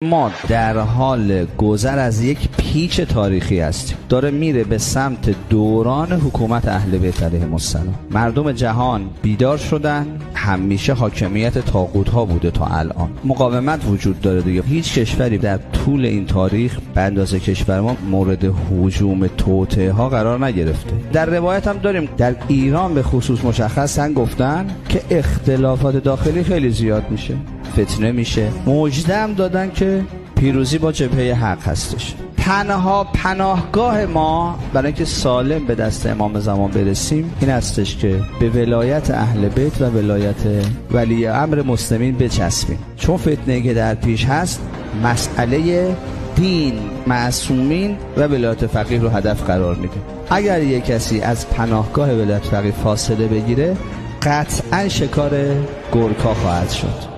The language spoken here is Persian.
ما در حال گذر از یک پیچ تاریخی هستیم، داره میره به سمت دوران حکومت اهل بیت علیهم السلام. مردم جهان بیدار شدن، همیشه حاکمیت طاغوت ها بوده تا الان، مقاومت وجود داره دیگه. هیچ کشوری در طول این تاریخ به اندازه کشور ما مورد هجوم توطئه ها قرار نگرفته. در روایت هم داریم در ایران به خصوص مشخصا گفتن که اختلافات داخلی خیلی زیاد میشه، فتنه میشه. موجده هم دادن که پیروزی با جبهه حق هستش. تنها پناهگاه ما برای اینکه سالم به دست امام زمان برسیم این هستش که به ولایت اهل بیت و ولایت ولی امر مسلمین بچسبیم، چون فتنه‌ای که در پیش هست مسئله دین، معصومین و ولایت فقیه رو هدف قرار میده. اگر یک کسی از پناهگاه ولایت فقیه فاصله بگیره قطعا شکار گورکا خواهد شد.